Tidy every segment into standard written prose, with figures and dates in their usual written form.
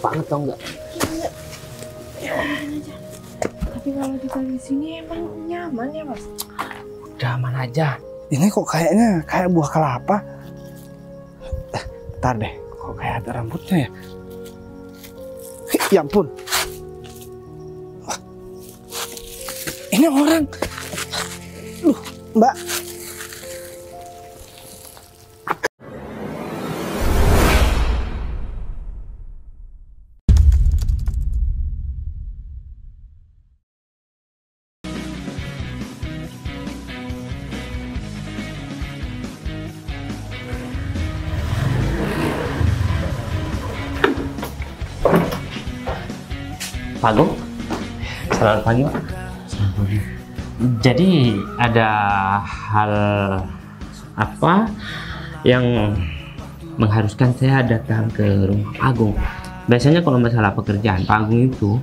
banget tau nggak? Ya, aja. Tapi kalau tinggal di sini emang nyaman ya mas? Udah aman aja. Ini kok kayaknya kayak buah kelapa. Bentar deh, kok kayak ada rambutnya ya? Ya ampun. Ini orang. Mbak. Pak Agung, selamat pagi Pak. Selamat pagi. Jadi ada hal apa yang mengharuskan saya datang ke rumah Pak Agung? Biasanya kalau masalah pekerjaan Pak Agung itu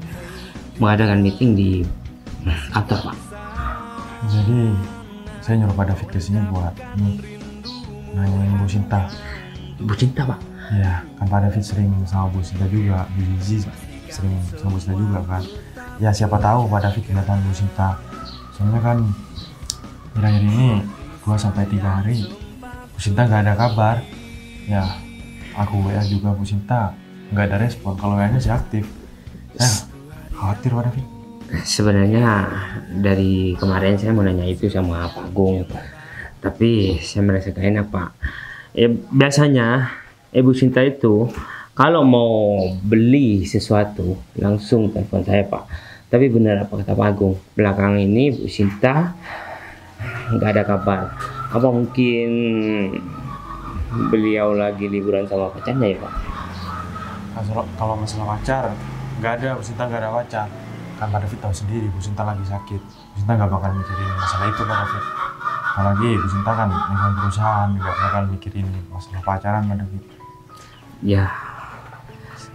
mengadakan meeting di kantor Pak. Jadi saya nyuruh Pak David kesini buat nanyain Bu Sinta. Bu Cinta Pak. Ya, kan Pak David sering sama Bu Sinta juga, Bu Zizi sering sama Bu Sinta juga kan. Ya siapa tahu Pak David kedatangan Bu Sinta. Soalnya kan akhir-akhir ini 2-3 hari Bu Sinta nggak ada kabar. Ya, aku WA juga Bu Sinta nggak ada respon. Kalau WA-nya sih aktif. Khawatir Pak David. Sebenarnya dari kemarin saya mau nanya itu sama Pak Agung, tapi saya merasa gak enak Pak. Biasanya Ibu Sinta itu kalau mau beli sesuatu langsung telepon saya Pak. Tapi benar apa kata Pak Agung, belakangan ini Bu Sinta nggak ada kabar. Apa mungkin beliau lagi liburan sama pacarnya ya Pak? Kalau masalah pacar, nggak ada, Bu Sinta nggak ada pacar. Kan Pak David tahu sendiri, Bu Sinta lagi sakit. Bu Sinta nggak bakal mikirin masalah itu Pak David. Apalagi Bu Sinta kan megang perusahaan, nggak bakal mikirin masalah pacaran Pak David. Ya,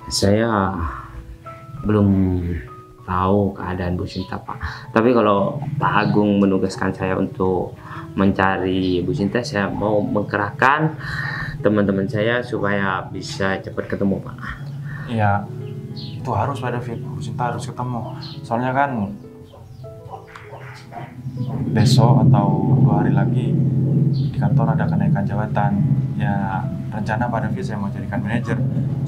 saya belum tahu keadaan Bu Sinta Pak. Tapi kalau Pak Agung menugaskan saya untuk mencari Bu Sinta, saya mau mengkerahkan teman-teman saya supaya bisa cepat ketemu Pak. Iya, itu harus Pak David. Bu Sinta harus ketemu. Soalnya kan besok atau 2 hari lagi di kantor ada kenaikan jabatan. Ya rencana Pak David saya mau jadikan manajer.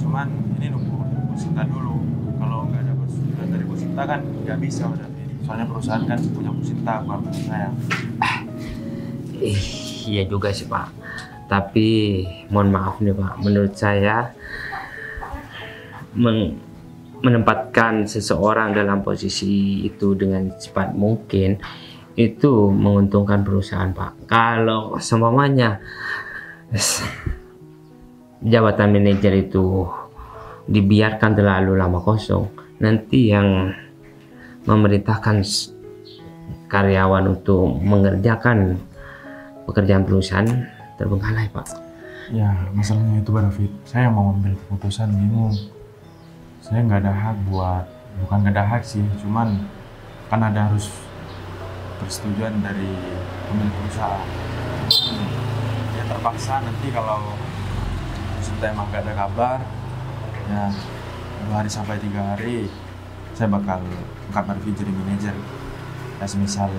Cuman ini nunggu Bu Sinta dulu. Kalau nggak ada surat dari Bu Sinta kan nggak bisa Pak David. Soalnya perusahaan kan punya Bu Sinta, bukan punya saya. Iya juga sih Pak. Tapi mohon maaf nih Pak, menurut saya menempatkan seseorang dalam posisi itu dengan cepat mungkin itu menguntungkan perusahaan Pak. Kalau seumpamanya jabatan manajer itu dibiarkan terlalu lama kosong, nanti yang memerintahkan karyawan untuk mengerjakan pekerjaan perusahaan terbengkalai Pak. Ya masalahnya itu Pak David, saya mau ambil keputusan bingung. Saya nggak ada hak bukan nggak ada hak sih, cuman kan ada harus persetujuan dari pemilik perusahaan. Ya terpaksa nanti kalau Sinta emang nggak ada kabar, ya 2-3 hari saya bakal angkat Marvi jadi manajer. Ya semisal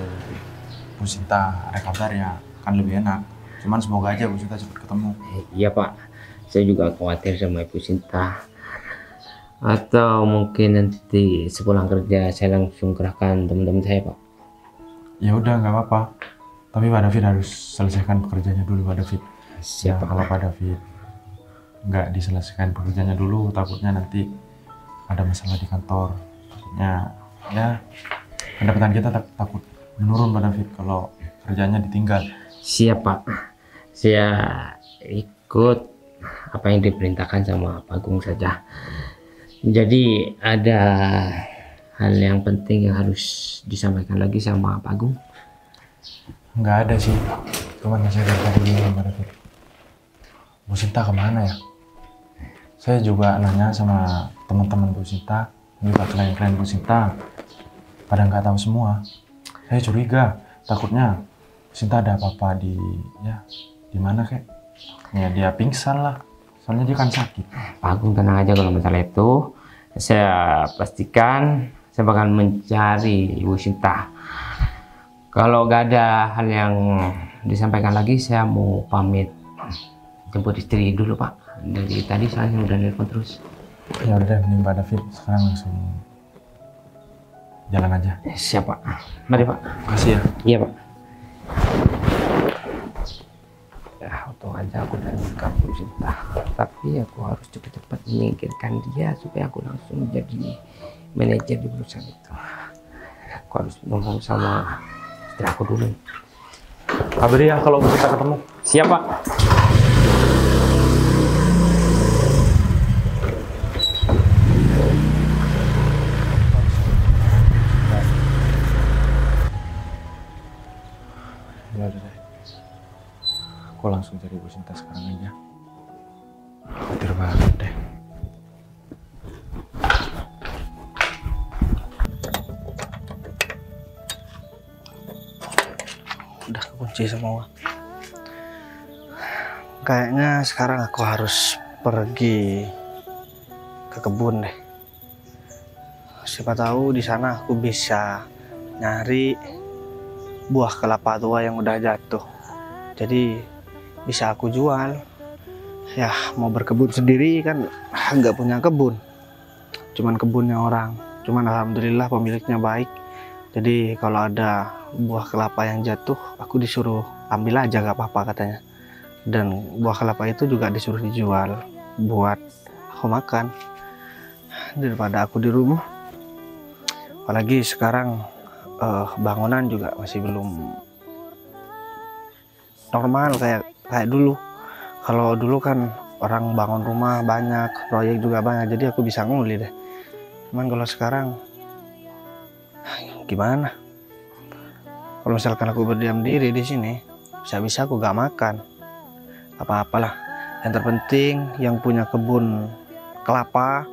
Bu Sinta ada kabar ya kan lebih enak. Cuman semoga aja Bu Sinta cepat ketemu. Iya Pak, saya juga khawatir sama Ibu Sinta. Atau mungkin nanti sepulang kerja saya langsung kerahkan teman-teman saya Pak. Ya udah nggak apa-apa. Tapi Pak David harus selesaikan pekerjaannya dulu Pak David. Siapa? Ya, kalau Pak David nggak diselesaikan pekerjaannya dulu, takutnya nanti ada masalah di kantor. Takutnya ya pendapatan kita takut menurun Pak David kalau kerjanya ditinggal. Siap Pak, saya ikut apa yang diperintahkan sama Pak Agung saja. Jadi ada hal yang penting yang harus disampaikan lagi sama Pak Agung? Nggak ada sih, cuman saya dari tadi bingung Pak David. Bu Sinta kemana ya? Saya juga nanya sama teman-teman Bu Sinta, juga klien-klien Bu Sinta, pada nggak tahu semua. Saya curiga, takutnya Bu Sinta ada apa-apa di mana kek? Ya dia pingsan lah, soalnya dia kan sakit. Pak Agung tenang aja kalau masalah itu. Saya pastikan saya bakal mencari Ibu Sinta. Kalau nggak ada hal yang disampaikan lagi, saya mau pamit jemput istri dulu Pak. Dari tadi saya udah nelpon terus. Ya udah deh, mending Pak David sekarang langsung jalan aja. Siap Pak. Mari Pak. Makasih ya. Iya Pak. Ya untung aja aku udah nikah Bu Sinta. Tapi aku harus cepat-cepat menyingkirkan dia supaya aku langsung jadi manajer di perusahaan itu. Aku harus ngomong sama istri aku dulu. Kabari ya kalau kita ketemu. Siap Pak. Ya udah deh. Aku langsung cari Bu Sinta sekarang aja. Khawatir banget deh. Udah kekunci semua. Kayaknya sekarang aku harus pergi ke kebun deh. Siapa tahu di sana aku bisa nyari buah kelapa tua yang udah jatuh. Jadi bisa aku jual. Ya mau berkebun sendiri kan nggak punya kebun. Cuman kebunnya orang. Cuman alhamdulillah pemiliknya baik. Jadi kalau ada buah kelapa yang jatuh, aku disuruh ambil aja gak apa-apa katanya. Dan buah kelapa itu juga disuruh dijual buat aku makan daripada aku di rumah. Apalagi sekarang bangunan juga masih belum normal kayak dulu. Kalau dulu kan orang bangun rumah banyak, proyek juga banyak, jadi aku bisa nguli deh. Cuman kalau sekarang gimana? Kalau misalkan aku berdiam diri di sini, bisa-bisa aku gak makan. Apa-apalah. Yang terpenting yang punya kebun kelapa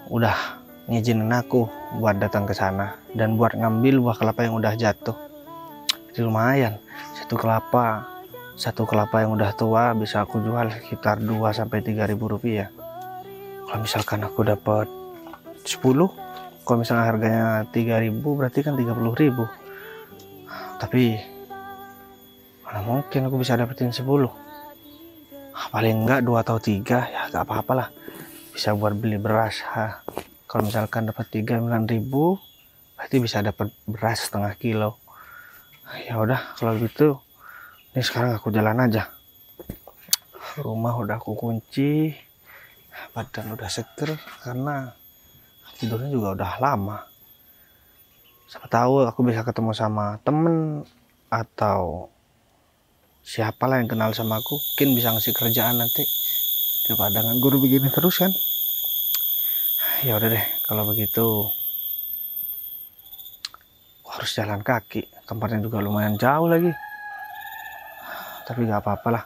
udah ngizinin aku buat datang ke sana dan buat ngambil buah kelapa yang udah jatuh. Jadi lumayan. Satu kelapa yang udah tua bisa aku jual sekitar 2-3 ribu rupiah. Kalau misalkan aku dapat 10, kalau misalnya harganya 3.000 berarti kan 30.000. Tapi mana mungkin aku bisa dapetin 10. Paling enggak 2 atau 3 ya gak apa-apa lah. Bisa buat beli beras. Kalau misalkan dapat 39.000 berarti bisa dapat beras setengah kilo. Ya udah kalau gitu ini sekarang aku jalan aja. Rumah udah aku kunci, badan udah seger karena tidurnya juga udah lama. Siapa tahu aku bisa ketemu sama temen atau siapalah yang kenal sama aku, mungkin bisa ngasih kerjaan nanti daripada nganggur begini terus kan. Ya udah deh kalau begitu aku harus jalan kaki, tempatnya juga lumayan jauh lagi. Tapi gak apa-apa lah,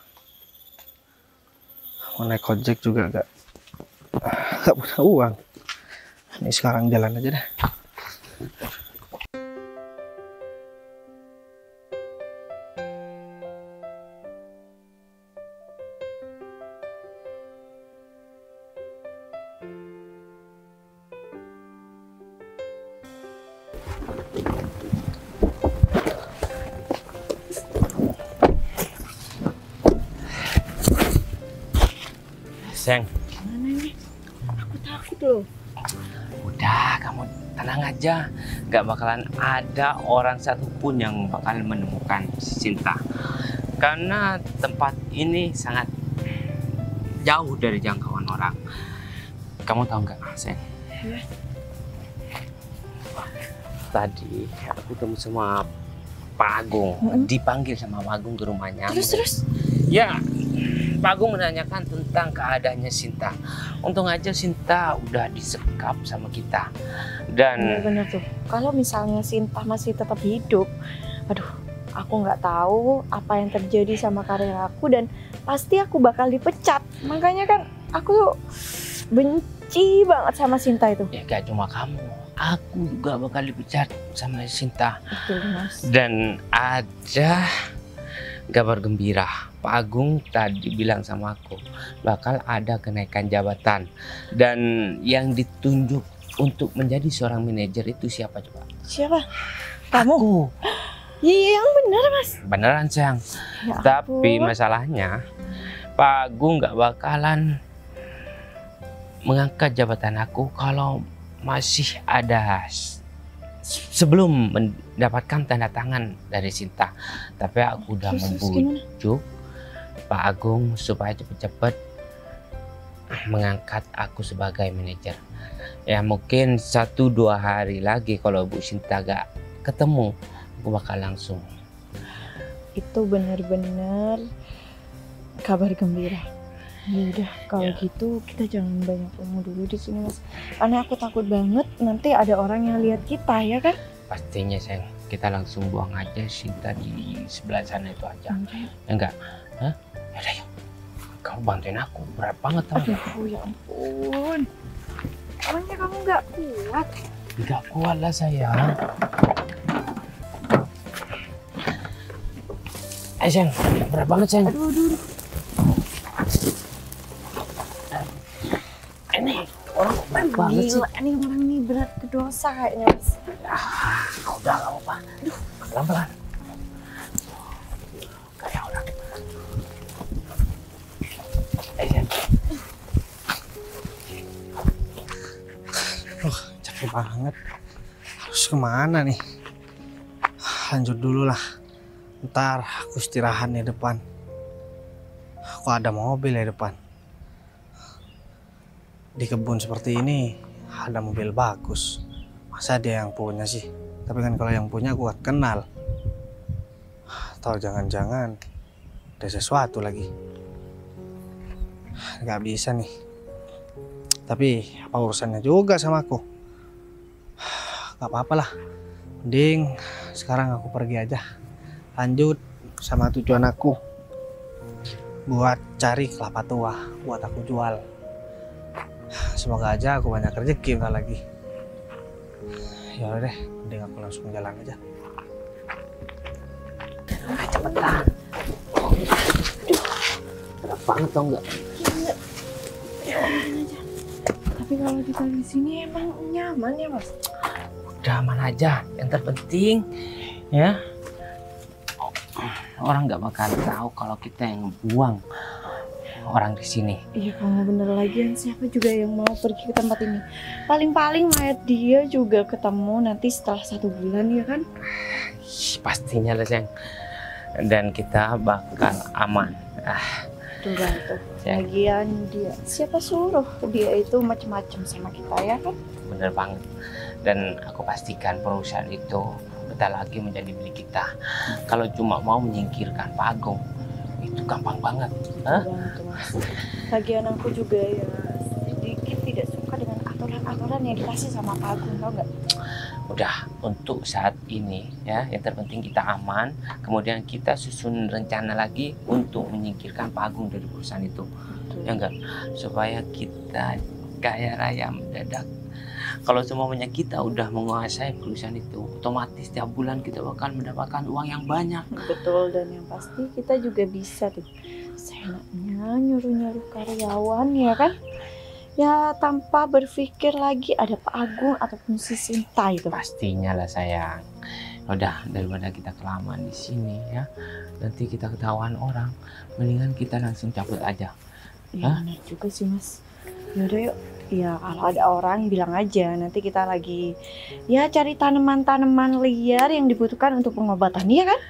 mau naik ojek juga gak punya uang. Ini sekarang jalan aja deh. Sayang. Gimana nih? Aku takut loh. Udah, kamu tenang aja. Gak bakalan ada orang satupun yang bakal menemukan Sinta. Karena tempat ini sangat jauh dari jangkauan orang. Kamu tahu nggak, sayang? Ya. Tadi aku ketemu sama Pak Agung. Dipanggil sama Pak Agung ke rumahnya. Terus? Ya, Pak Agung menanyakan tentang keadaannya Sinta. Untung aja Sinta udah disekap sama kita. Dan Bener-bener tuh. Kalau misalnya Sinta masih tetap hidup, aduh, aku nggak tahu apa yang terjadi sama karir aku dan pasti aku bakal dipecat. Makanya kan aku tuh benci banget sama Sinta itu. ya gak cuma kamu, aku juga bakal dipecat sama Sinta. Betul, Mas. Dan ada kabar gembira. Pak Agung tadi bilang sama aku bakal ada kenaikan jabatan, dan yang ditunjuk untuk menjadi seorang manajer itu siapa coba? Siapa? Kamu? Aku. Iya, yang bener Mas. Beneran sayang. Ya Tapi ampun. masalahnya Pak Agung nggak bakalan mengangkat jabatan aku kalau masih ada sebelum mendapatkan tanda tangan dari Sinta. Tapi aku udah Terus gimana? membujuk Pak Agung supaya cepet-cepet mengangkat aku sebagai manajer. Ya mungkin 1-2 hari lagi kalau Bu Sinta gak ketemu, aku bakal langsung. Itu bener-bener kabar gembira. Ya udah, kalau gitu kita jangan banyak ngomong dulu di sini Mas. Karena aku takut banget nanti ada orang yang lihat kita ya kan? Pastinya sayang, kita langsung buang aja Sinta di sebelah sana itu aja. Udah. Ya enggak? Hah? Yaudah yuk. Kamu bantuin aku, berat banget tau gak? Aduh ya ampun. Emangnya kamu nggak kuat? Gak kuat lah sayang. Sayang, berat banget sayang. Aduh. Ini orang berat banget sih. Gila, ini orang ini berat ke dosa kayaknya Mas. Udah gak apa-apa. Aduh, pelan-pelan. Kayak orang. Capek banget. Harus kemana nih? Lanjut dulu lah. Ntar aku istirahat di depan. Aku ada mobil di depan. Di kebun seperti ini ada mobil bagus. Masa dia yang punya sih? Tapi kan kalau yang punya aku kenal. Atau jangan-jangan ada sesuatu lagi. Gak bisa nih. Tapi apa urusannya juga sama aku? Gak apa-apa lah. Mending sekarang aku pergi aja. Lanjut sama tujuan aku. Buat cari kelapa tua buat aku jual. Semoga aja aku banyak rezeki bentar lagi. Ya udah deh, mending aku langsung jalan aja. Cepetan. Berat banget tau nggak? Tapi kalau kita di sini emang nyaman ya Mas? Udah aman aja. Yang terpenting ya orang nggak bakal tahu kalau kita yang buang orang di sini. Iya kamu bener lagi, siapa juga yang mau pergi ke tempat ini. Paling-paling mayat dia juga ketemu nanti setelah 1 bulan ya kan? Pastinya lah sayang. Dan kita bakal aman. Tuh kan tuh. Ya. Lagian dia, siapa suruh dia itu macem-macem sama kita ya kan? Bener banget. Dan aku pastikan perusahaan itu bentar lagi menjadi milik kita. Kalau cuma mau menyingkirkan Pak Agung, itu gampang banget. Hah? Bantu Mas. Lagian aku juga ya sedikit tidak suka dengan aturan-aturan yang dikasih sama Pak Agung, tau nggak? Udah, untuk saat ini ya, yang terpenting kita aman. Kemudian kita susun rencana lagi untuk menyingkirkan Pak Agung dari perusahaan itu. Ya enggak? Supaya kita kaya raya mendadak. Kalau semuanya kita udah menguasai perusahaan itu, otomatis tiap bulan kita bakal mendapatkan uang yang banyak. Betul, dan yang pasti kita juga bisa tuh seenaknya nyuruh-nyuruh karyawan ya kan? Ya tanpa berpikir lagi ada Pak Agung ataupun si Sinta itu. Pastinya lah sayang. Udah, daripada kita kelamaan di sini ya, nanti kita ketahuan orang, mendingan kita langsung cabut aja. Iya benar juga sih Mas. Yaudah yuk. Ya kalau ada orang bilang aja, nanti kita lagi ya cari tanaman-tanaman liar yang dibutuhkan untuk pengobatan, iya kan?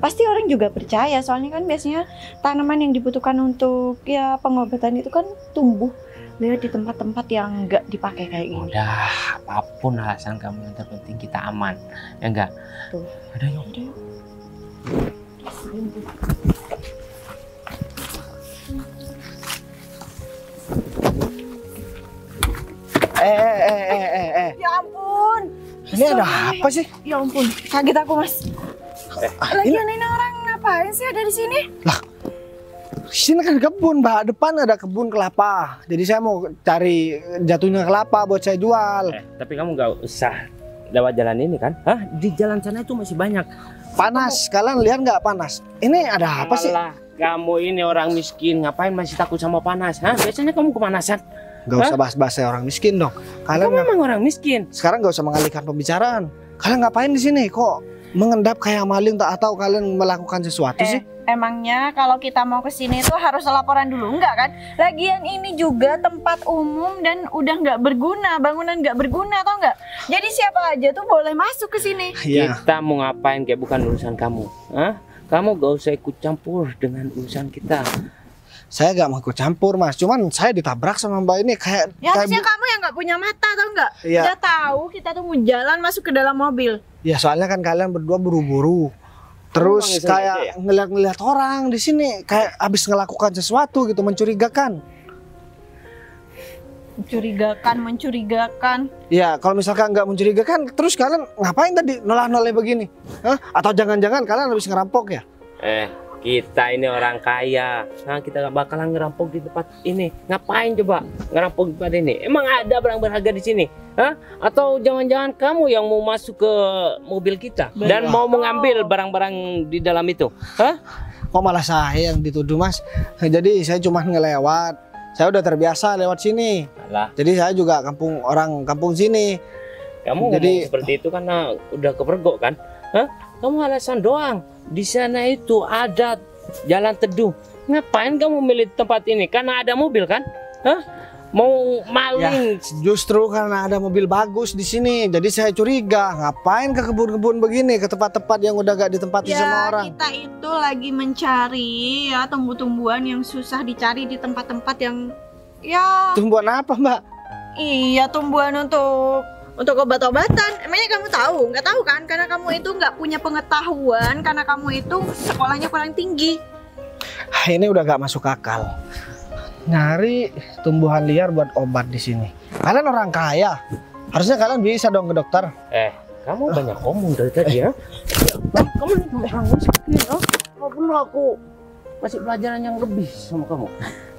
Pasti orang juga percaya, soalnya kan biasanya tanaman yang dibutuhkan untuk ya pengobatan itu kan tumbuh lihat di tempat-tempat yang nggak dipakai kayak gini. Udah, apapun alasan kamu, yang terpenting kita aman. Ya enggak? Tuh. Ada yuk. Udah yuk. Ya ampun. Ini ada apa sih? Ya ampun, kaget aku Mas. Lagian ini orang ngapain sih ada di sini? Sini kan kebun, Mbak. Depan ada kebun kelapa. Jadi saya mau cari jatuhnya kelapa buat saya jual. Tapi kamu nggak usah lewat jalan ini kan? Hah? Di jalan sana itu masih banyak. Panas, kalian lihat nggak panas? Ini ada apa sih? Alah, kamu ini orang miskin, ngapain masih takut sama panas? Hah? Biasanya kamu kepanasan. Gak usah bahas-bahas saya orang miskin dong. Kalian Kamu memang orang miskin. sekarang gak usah mengalihkan pembicaraan. Kalian ngapain di sini? Kok mengendap kayak maling tak atau kalian melakukan sesuatu sih? Emangnya kalau kita mau ke sini itu harus laporan dulu enggak kan? Lagian ini juga tempat umum dan udah nggak berguna, bangunan nggak berguna atau enggak? Jadi siapa aja tuh boleh masuk ke sini. Iya. Kita mau ngapain kayak bukan urusan kamu. Hah? Kamu gak usah ikut campur dengan urusan kita. Saya gak mau ikut campur mas. Cuman saya ditabrak sama mbak ini kayak. Ya kayak harusnya kamu yang nggak punya mata atau enggak? Iya. Udah tahu kita tuh mau jalan masuk ke dalam mobil. Ya soalnya kan kalian berdua buru-buru. Terus Kamu kayak sengaja ya? ngeliat-ngeliat orang di sini kayak abis ngelakukan sesuatu gitu, mencurigakan. Mencurigakan. Ya kalau misalkan nggak mencurigakan, terus kalian ngapain tadi nolah-noleh begini? Hah? Atau jangan-jangan kalian habis ngerampok ya? Kita ini orang kaya. Nah, kita gak bakalan ngerampok di tempat ini. Ngapain coba ngerampok di tempat ini? Emang ada barang berharga di sini? Hah? Atau jangan-jangan kamu yang mau masuk ke mobil kita dan mau mengambil barang-barang di dalam itu? Hah? Kok malah saya yang dituduh mas? Jadi saya cuma ngelewat. Saya udah terbiasa lewat sini. Alah, Jadi saya juga orang kampung sini. kamu Jadi- ngomong seperti itu karena udah kepergok kan? Hah? Kamu alasan doang. Di sana itu ada jalan teduh. Ngapain kamu milih tempat ini? Karena ada mobil kan? Hah? Mau maling? Justru karena ada mobil bagus di sini, jadi saya curiga. Ngapain ke kebun-kebun begini, ke tempat-tempat yang udah gak ditempati sama Ya orang? kita itu lagi mencari ya tumbuh-tumbuhan yang susah dicari di tempat-tempat yang ya Tumbuhan apa mbak? iya tumbuhan untuk obat-obatan. Emangnya kamu tahu? Nggak tahu kan? Karena kamu itu nggak punya pengetahuan, karena kamu itu sekolahnya kurang tinggi. Ini udah gak masuk akal. Nyari tumbuhan liar buat obat di sini. Kalian orang kaya, harusnya kalian bisa dong ke dokter. Kamu banyak ngomong dari tadi ya? Kamu ini orang miskin ya? Nggak perlu aku kasih pelajaran yang lebih sama kamu.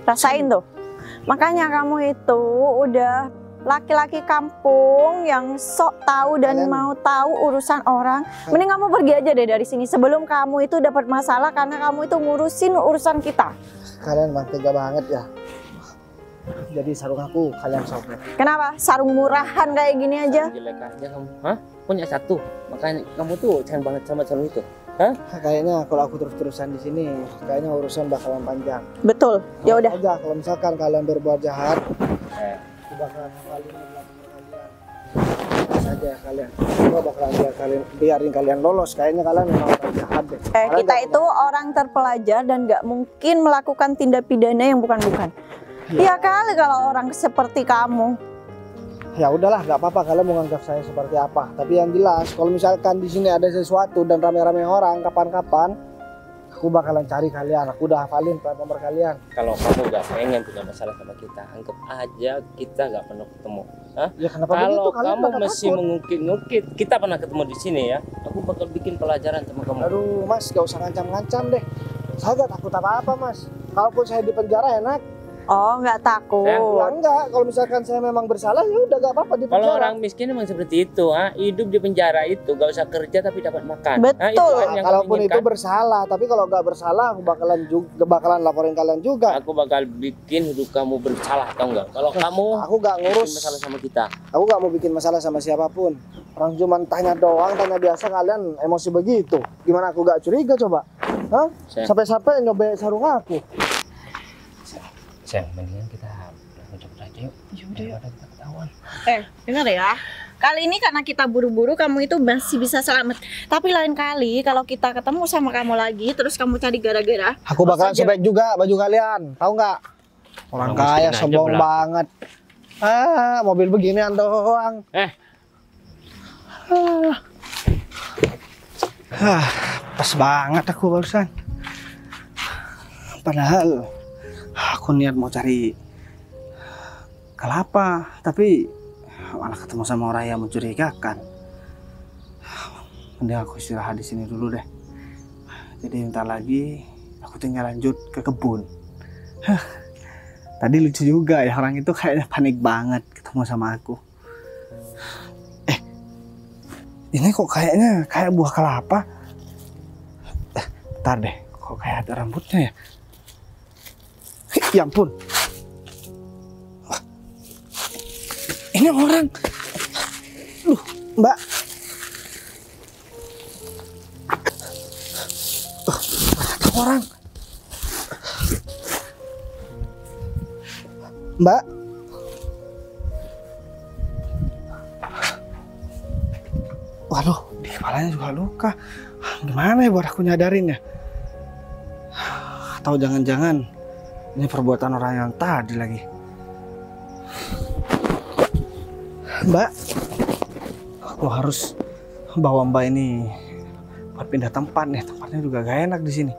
Rasain tuh. Makanya kamu itu udah laki-laki kampung yang sok tahu dan Kalian- mau tahu urusan orang. Mending kamu pergi aja deh dari sini sebelum kamu itu dapat masalah karena kamu itu ngurusin urusan kita. Kalian emang tega banget ya. Jadi sarung aku kalian sobek. Kenapa? Sarung murahan kayak gini aja. Jelek aja kamu. Hah? Punya satu. Makanya kamu tuh sayang banget sama calon itu. Hah? Kayaknya kalau aku terus-terusan di sini, kayaknya urusan bakalan panjang. Betul. Ya udah. Aja kalau misalkan kalian berbuat jahat, aku bakalan hafalin belakang kalian. Terus aja kalian. Aku bakalan biarin kalian lolos. Kayaknya kalian memang orang jahat deh. Kalian Kita gak itu orang terpelajar dan nggak mungkin melakukan tindak pidana yang bukan-bukan. Ya kali kalau orang seperti kamu. Ya udahlah, nggak apa-apa kalian mau nganggap saya seperti apa. Tapi yang jelas, kalau misalkan di sini ada sesuatu dan rame-rame orang, kapan-kapan aku bakalan cari kalian. Aku udah hafalin plat nomor kalian. Kalau kamu gak pengen punya masalah sama kita, anggap aja kita gak pernah ketemu. Hah? Ya kenapa begitu? Kalau Kalian kamu bakal masih takut. mengungkit-ungkit, kita pernah ketemu di sini ya. Aku bakal bikin pelajaran sama kamu. Aduh mas, gak usah ngancam-ngancam deh. Saya gak takut apa-apa mas. Kalaupun saya di penjara enak. Oh nggak takut. Ya enggak, kalau misalkan saya memang bersalah ya udah gak apa-apa di Kalau penjara. orang miskin emang seperti itu, hidup di penjara itu gak usah kerja tapi dapat makan. Betul. Itu kan yang Kalaupun kamu itu inginkan. bersalah, tapi kalau nggak bersalah aku bakalan laporin kalian juga. Aku bakal bikin hidup kamu bersalah, tau nggak? Kalau kamu Aku nggak ngurus bikin masalah sama kita. Aku nggak mau bikin masalah sama siapapun. Orang cuma tanya doang, tanya biasa kalian emosi begitu. Gimana aku gak curiga coba? Hah? Sayang, Sampai-sampai nyobek sarung aku. sayang, mendingan kita cepet aja yuk. Daripada kita ketahuan. Dengar ya. Kali ini karena kita buru-buru kamu itu masih bisa selamat. Tapi lain kali kalau kita ketemu sama kamu lagi terus kamu cari gara-gara. Aku bakalan Terus aja. sobek juga baju kalian. Tahu nggak? Orang Orang kaya miskin aja sombong belagu. banget. Mobil beginian doang. Pas banget aku barusan. Padahal aku niat mau cari kelapa, tapi malah ketemu sama orang yang mencurigakan. Mending aku istirahat di sini dulu deh. Jadi bentar lagi aku tinggal lanjut ke kebun. Tadi lucu juga ya, orang itu kayaknya panik banget ketemu sama aku. Ini kok kayaknya kayak buah kelapa. Bentar deh, kok kayak ada rambutnya ya? Ya ampun. Wah, ini orang. Duh, Mbak. Ada orang. Mbak. Waduh, di kepalanya juga luka. Gimana ya buat aku nyadarin ya? Atau jangan-jangan ini perbuatan orang yang tadi lagi. Mbak, aku harus bawa Mbak ini buat pindah tempat nih. Tempatnya juga gak enak di sini.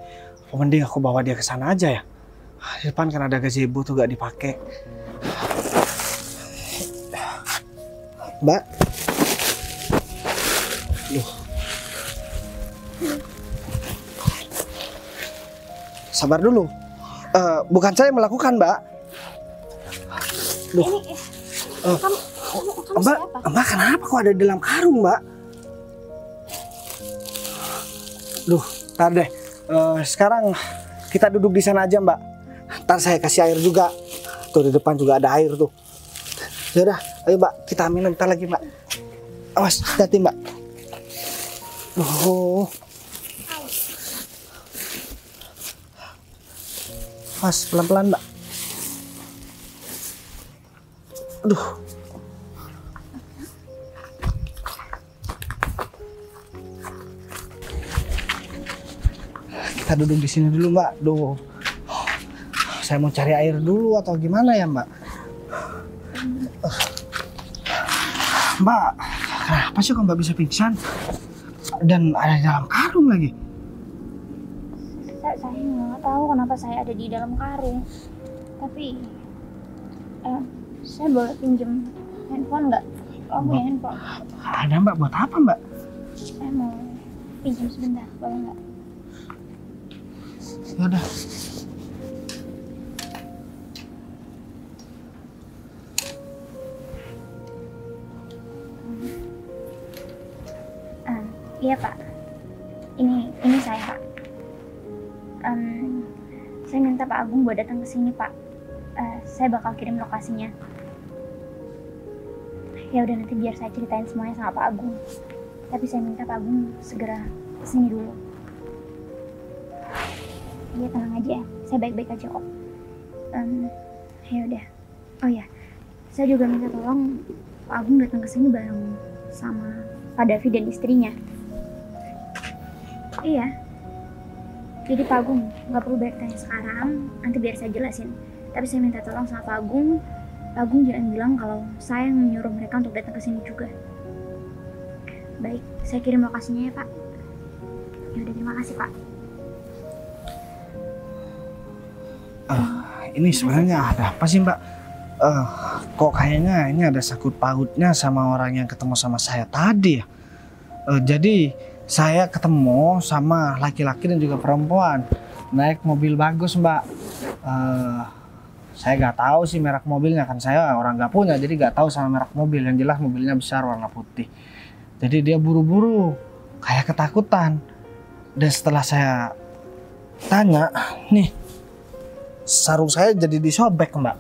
Mending aku bawa dia ke sana aja ya. Di depan kan ada gazebo tuh gak dipakai. Mbak. Duh. Sabar dulu. Bukan saya melakukan, Mbak. Duh. Kamu Mbak, siapa? Mbak kenapa kok ada di dalam karung, Mbak? Duh, ntar deh. Sekarang kita duduk di sana aja, Mbak. Ntar saya kasih air juga. Tuh di depan juga ada air tuh. Yaudah, ayo Mbak, kita minum ntar lagi, Mbak. Awas, hati-hati, Mbak. Oh. Mas, pelan-pelan, Mbak. Aduh. Kita duduk di sini dulu, Mbak. Duh. Saya mau cari air dulu atau gimana ya, Mbak? Mbak, kenapa sih kok Mbak bisa pingsan? Dan ada di dalam karung lagi. Saya nggak tahu kenapa saya ada di dalam karung. Tapi saya boleh pinjem handphone nggak? Oh, punya handphone. Ada, Mbak, buat apa, Mbak? Saya mau pinjam sebentar, boleh nggak? Ya udah. Iya Pak, ini saya Pak. Saya minta Pak Agung buat datang ke sini Pak. Saya bakal kirim lokasinya. Ya udah, nanti biar saya ceritain semuanya sama Pak Agung. Tapi saya minta Pak Agung segera ke sini dulu. Iya, tenang aja, saya baik-baik aja kok. Ya udah. Oh ya, saya juga minta tolong Pak Agung datang ke sini bareng sama Pak Davi dan istrinya. Iya. Jadi Pak Agung nggak perlu banyak tanya sekarang, nanti biar saya jelasin. Tapi saya minta tolong sama Pak Agung jangan bilang kalau saya yang menyuruh mereka untuk datang ke sini juga. Baik, saya kirim lokasinya ya Pak. Ya udah, terima kasih Pak. Ini sebenarnya ada apa sih, Mbak? Kok kayaknya ini ada sakut pautnya sama orang yang ketemu sama saya tadi ya? Jadi saya ketemu sama laki-laki dan juga perempuan naik mobil bagus, Mbak. Saya nggak tahu sih merek mobilnya, kan saya orang nggak punya, jadi nggak tahu sama merek mobil. Yang jelas mobilnya besar, warna putih. Jadi dia buru-buru, kayak ketakutan. Dan setelah saya tanya, nih sarung saya jadi disobek, Mbak.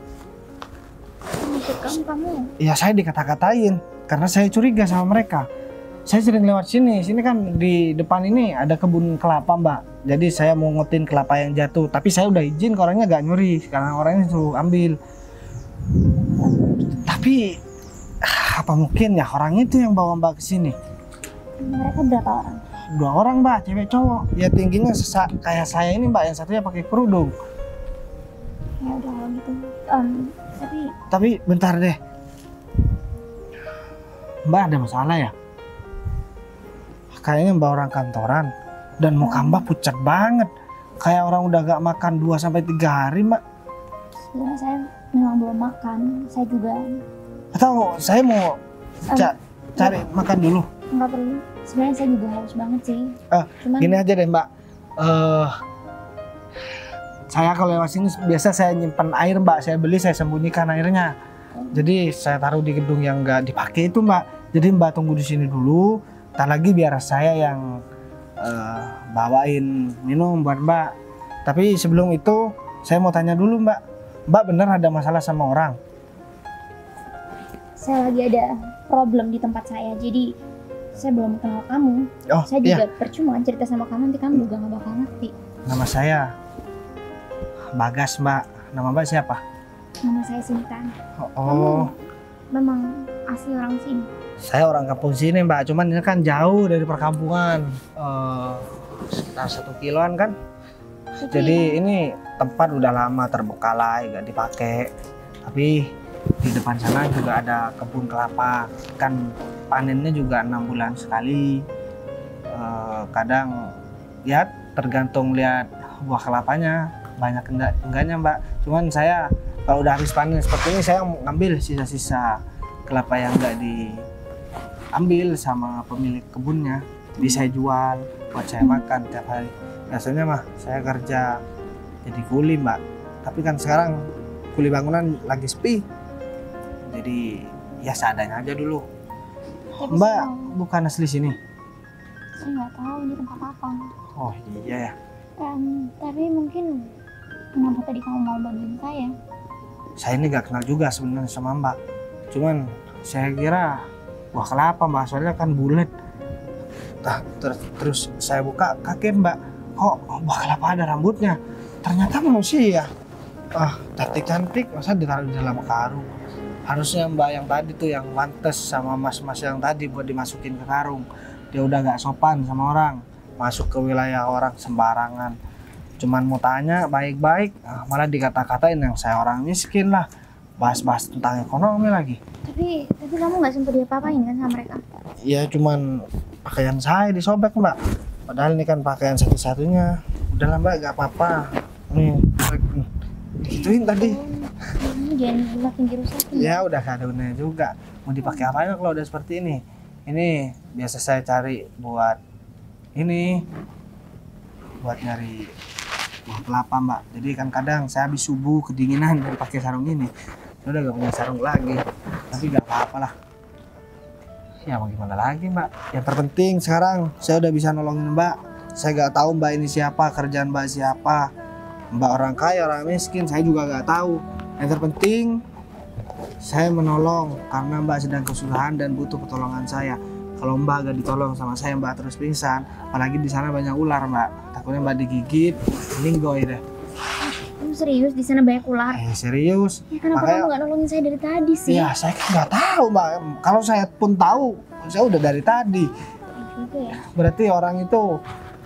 Maksud kamu? Ya saya dikata-katain karena saya curiga sama mereka. Saya sering lewat sini kan di depan ini ada kebun kelapa, Mbak. Jadi saya mau ngotin kelapa yang jatuh, tapi saya udah izin ke orangnya gak nyuri, karena orangnya suruh ambil. Tapi apa mungkin ya orang itu yang bawa Mbak ke sini? Mereka berapa orang? 2 orang, Mbak, cewek cowok. Ya tingginya kayak saya ini, Mbak, yang satunya pakai kerudung. Ya udah kalau gitu. Tapi bentar deh. Mbak ada masalah ya? Kayaknya Mbak orang kantoran dan muka Mbak pucat banget. Kayak orang udah gak makan 2-3 hari, Mbak. Sebenarnya saya memang belum makan. Saya juga. Atau saya mau cari makan dulu? Nggak perlu. Sebenarnya saya juga haus banget sih. Cuman Gini aja deh, Mbak. Saya kalau lewat sini biasa saya nyimpan air, Mbak. Saya beli, saya sembunyikan airnya. Jadi saya taruh di gedung yang nggak dipakai itu, Mbak. Jadi Mbak tunggu di sini dulu. Ntar lagi biar saya yang bawain minum buat Mbak. Tapi sebelum itu saya mau tanya dulu, Mbak. Mbak bener ada masalah sama orang? Saya lagi ada problem di tempat saya, jadi saya belum kenal kamu. Oh Saya iya, juga percuma cerita sama kamu, nanti kamu juga gak bakal ngerti. nama saya Bagas Mbak. Nama Mbak siapa? Nama saya Sinta. Oh, Memang asli orang sini. saya orang kampung sini Mbak, cuman ini kan jauh dari perkampungan, sekitar 1 kiloan kan. Jadi ini tempat udah lama terbengkalai, gak dipakai. Tapi di depan sana juga ada kebun kelapa. Kan panennya juga 6 bulan sekali. Kadang ya tergantung lihat buah kelapanya banyak enggaknya Mbak. Cuman saya kalau udah habis panen seperti ini saya ngambil sisa-sisa kelapa yang enggak diambil sama pemilik kebunnya. Jadi saya jual buat saya makan tiap hari. Biasanya mah saya kerja jadi kuli Mbak, tapi kan sekarang kuli bangunan lagi sepi, jadi ya seadanya aja dulu. Tapi Mbak saya- bukan asli sini? Saya nggak tahu ini tempat apa. Oh iya ya, Tapi mungkin kenapa tadi kamu mau bantuin saya? saya ini gak kenal juga sebenarnya sama Mbak, cuman saya kira wah kelapa Mbak, soalnya kan bulat. Terus saya buka kaki Mbak, kok buah kelapa ada rambutnya, ternyata manusia. Cantik-cantik masa ditaruh di dalam karung. Harusnya Mbak yang tadi tuh yang pantes sama mas-mas yang tadi buat dimasukin ke karung. Dia udah gak sopan sama orang, masuk ke wilayah orang sembarangan. Cuman mau tanya baik-baik, malah dikata-katain yang saya orang miskin lah. Bahas-bahas tentang ekonomi lagi. Tapi kamu nggak sempat diapa-apain kan sama mereka? Ya cuman pakaian saya disobek Mbak. Padahal ini kan pakaian satu-satunya. Udahlah Mbak, gak apa-apa. Nih, gituin tadi. Kamu jangan makin dirusakin. Ya udah gak ada gunanya juga. Mau dipakai apa kalau udah seperti ini? Ini biasa saya cari buat ini, buat nyari buah kelapa Mbak. Jadi kan kadang saya habis subuh kedinginan dan pakai sarung ini. Udah gak punya sarung lagi. Tapi gak apa-apa lah. Ya mau gimana lagi Mbak. Yang terpenting sekarang saya udah bisa nolongin Mbak. Saya gak tahu Mbak ini siapa, kerjaan Mbak siapa. Mbak orang kaya, orang miskin, saya juga gak tahu. Yang terpenting saya menolong karena Mbak sedang kesusahan dan butuh pertolongan saya. Kalau Mbak gak ditolong sama saya, Mbak terus pingsan. Apalagi di sana banyak ular Mbak. Takutnya Mbak digigit, linggoy deh. Kamu serius di sana banyak ular? Serius. Ya kenapa Makanya- kamu nggak nolongin saya dari tadi sih? Ya saya kan nggak tahu Mbak. Kalau saya pun tahu, saya udah dari tadi. Ya juga ya. Berarti orang itu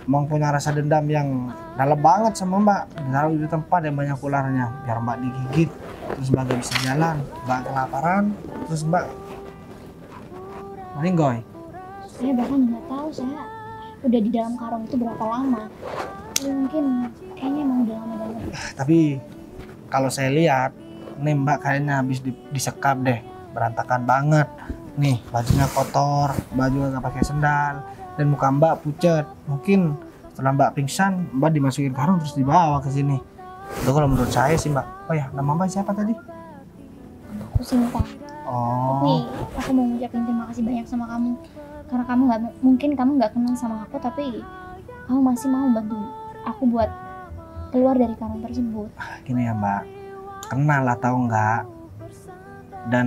emang punya rasa dendam yang dalam banget sama Mbak. Ditaruh di tempat yang banyak ularnya, biar Mbak digigit, terus Mbak gak bisa jalan, Mbak kelaparan, terus Mbak meninggoy. Saya bahkan nggak tahu saya udah di dalam karung itu berapa lama. Tapi mungkin kayaknya emang udah lama banget. Tapi kalau saya lihat, nih Mbak kayaknya habis disekap deh, berantakan banget. Nih bajunya kotor, baju nggak pakai sendal, dan muka Mbak pucat. Mungkin setelah Mbak pingsan, Mbak dimasukin karung terus dibawa ke sini. Itu kalau menurut saya sih Mbak. Oh ya, nama Mbak siapa tadi? Aku Sinta. Tapi Oh, aku mau ngucapin terima kasih banyak sama kamu. Karena kamu nggak mungkin kamu nggak kenal sama aku, tapi kamu masih mau bantu aku buat keluar dari karung tersebut. gini ya Mbak, kenal atau enggak, dan